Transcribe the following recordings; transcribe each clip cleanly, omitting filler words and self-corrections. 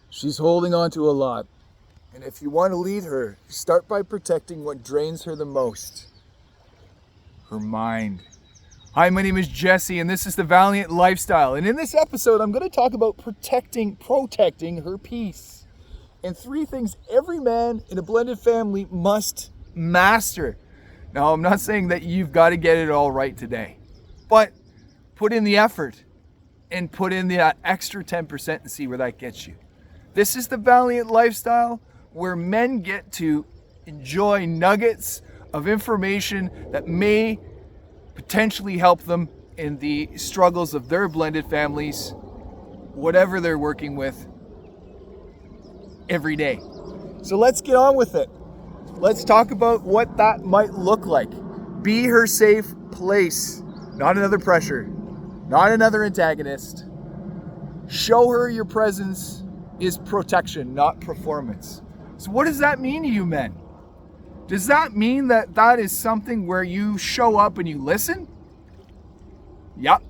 She's holding on to a lot. And if you want to lead her, start by protecting what drains her the most. Her mind. Hi, my name is Jesse, and this is the Valiant Lifestyle. And in this episode, I'm going to talk about protecting her peace. And 3 things every man in a blended family must master. Now, I'm not saying that you've got to get it all right today, but put in the effort and put in that extra 10% and see where that gets you. This is the Valiant Lifestyle, where men get to enjoy nuggets of information that may potentially help them in the struggles of their blended families, whatever they're working with every day. So let's get on with it. Let's talk about what that might look like. Be her safe place, not another pressure, not another antagonist. Show her your presence is protection, not performance. So what does that mean to you men? Does that mean that that is something where you show up and you listen? Yep.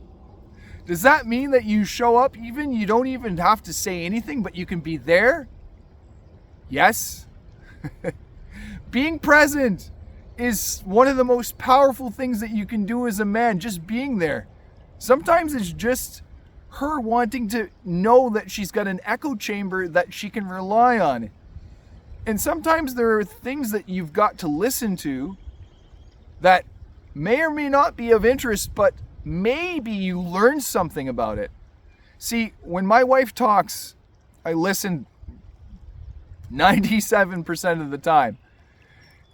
Does that mean that you show up even, you don't even have to say anything, but you can be there? Yes. Being present is one of the most powerful things that you can do as a man, just being there. Sometimes it's just her wanting to know that she's got an echo chamber that she can rely on. And sometimes there are things that you've got to listen to that may or may not be of interest, but maybe you learn something about it. See, when my wife talks, I listen 97% of the time.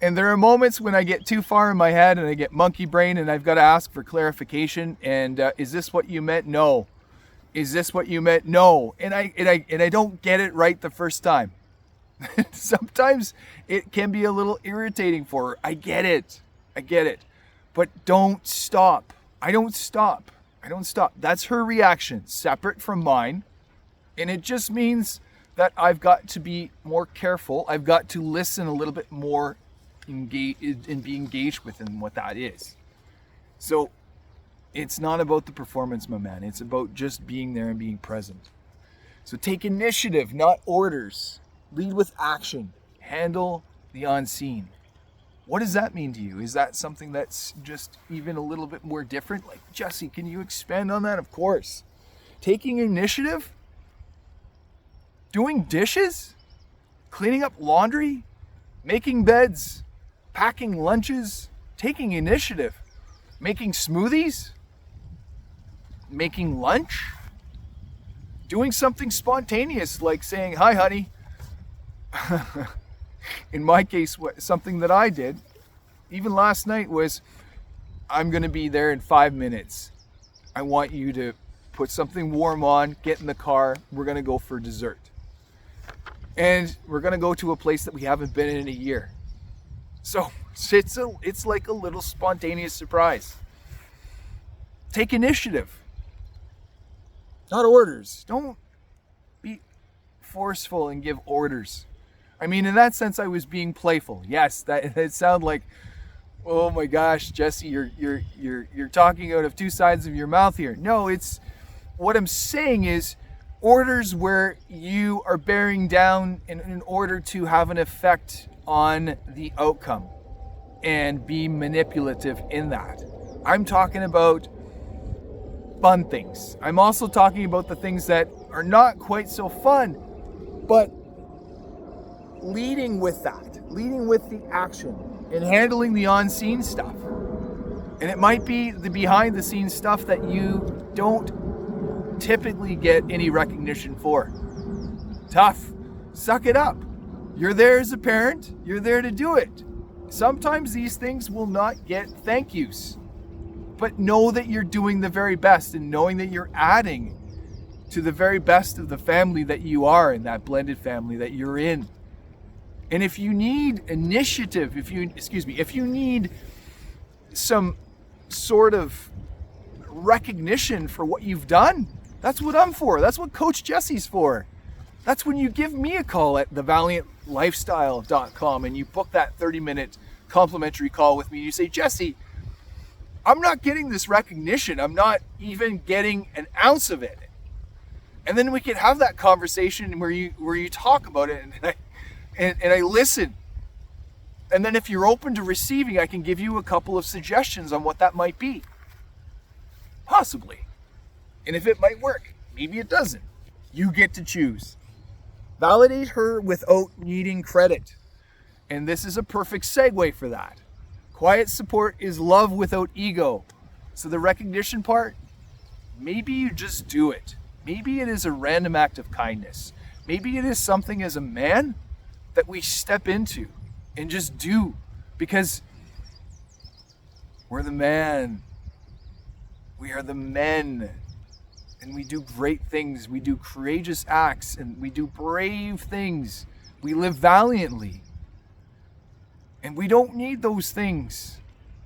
And there are moments when I get too far in my head and I get monkey brain and I've got to ask for clarification. And is this what you meant? No. Is this what you meant? No. And I don't get it right the first time. Sometimes it can be a little irritating for her. I get it. But don't stop. I don't stop. That's her reaction, separate from mine. And it just means that I've got to be more careful. I've got to listen a little bit more and be engaged within what that is. So it's not about the performance, my man. It's about just being there and being present. So take initiative, not orders. Lead with action. Handle the unseen. What does that mean to you? Is that something that's just even a little bit more different? Like, Jesse, can you expand on that? Of course. Taking initiative? Doing dishes? Cleaning up laundry? Making beds? Packing lunches? Taking initiative? Making smoothies? Making lunch? Doing something spontaneous like saying, "Hi, honey." In my case, something that I did, even last night, was, "I'm going to be there in 5 minutes. I want you to put something warm on, get in the car. We're going to go for dessert. And we're going to go to a place that we haven't been in a year." So it's like a little spontaneous surprise. Take initiative. Not orders. Don't be forceful and give orders. I mean, in that sense, I was being playful. Yes, it sounded like, oh my gosh, Jesse, you're talking out of 2 sides of your mouth here. No, it's what I'm saying is orders where you are bearing down in order to have an effect on the outcome and be manipulative in that. I'm talking about fun things. I'm also talking about the things that are not quite so fun, but leading with the action and handling the unseen stuff. And it might be the behind the scenes stuff that you don't typically get any recognition for. Tough. Suck it up. You're there as a parent. You're there to do it. Sometimes these things will not get thank yous. But know that you're doing the very best, and knowing that you're adding to the very best of the family that you are in, that blended family that you're in. And if you need initiative, if you need some sort of recognition for what you've done, that's what I'm for. That's what Coach Jesse's for. That's when you give me a call at thevaliantlifestyle.com and you book that 30-minute complimentary call with me. You say, "Jesse, I'm not getting this recognition. I'm not even getting an ounce of it. And then we can have that conversation where you talk about it, and I listen. And then if you're open to receiving, I can give you a couple of suggestions on what that might be. Possibly. And if it might work, maybe it doesn't. You get to choose. Validate her without needing credit. And this is a perfect segue for that. Quiet support is love without ego. So the recognition part, maybe you just do it. Maybe it is a random act of kindness. Maybe it is something as a man that we step into and just do, because we're the man. We are the men. And we do great things. We do courageous acts, and we do brave things. We live valiantly. And we don't need those things.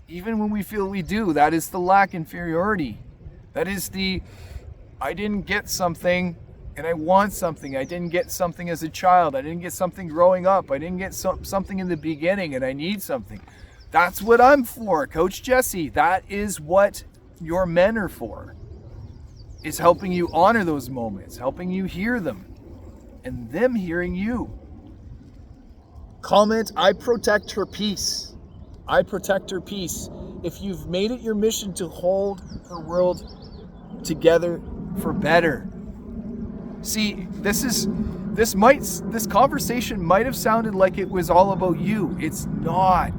Even when we feel we do, that is the lack inferiority. That is the, I didn't get something and I want something. I didn't get something as a child. I didn't get something growing up. I didn't get something in the beginning and I need something. That's what I'm for, Coach Jesse. That is what your men are for. Is helping you honor those moments, helping you hear them, and them hearing you. Comment, I protect her peace. I protect her peace. If you've made it your mission to hold her world together for better. See, this conversation might have sounded like it was all about you. It's not.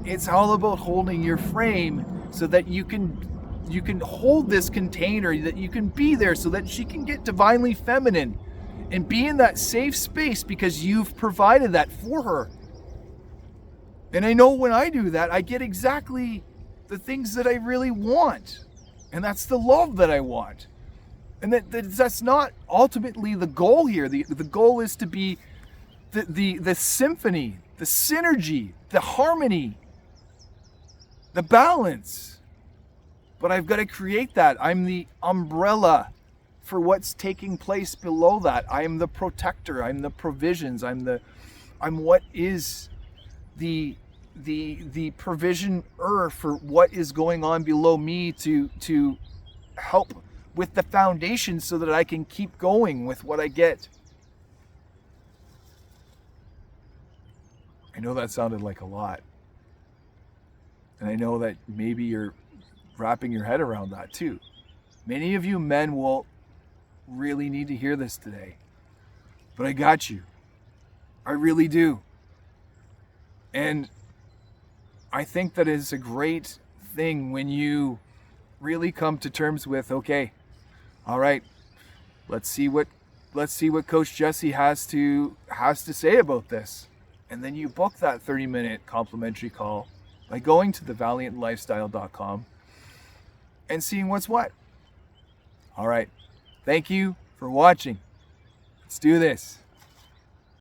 It's all about holding your frame so that you can hold this container, that you can be there so that she can get divinely feminine and be in that safe space because you've provided that for her. And I know when I do that, I get exactly the things that I really want. And that's the love that I want. And that's not ultimately the goal here. The goal is to be the symphony, the synergy, the harmony, the balance. But I've got to create that. I'm the umbrella for what's taking place below that. I am the protector. I'm the provisions. I'm what is the provisioner for what is going on below me to help with the foundation so that I can keep going with what I get. I know that sounded like a lot. And I know that maybe you're wrapping your head around that too. Many of you men will really need to hear this today. But I got you. I really do. And I think that is a great thing when you really come to terms with, okay, all right, let's see what Coach Jesse has to say about this. And then you book that 30-minute complimentary call by going to thevaliantlifestyle.com and seeing what's what. All right. Thank you for watching. Let's do this.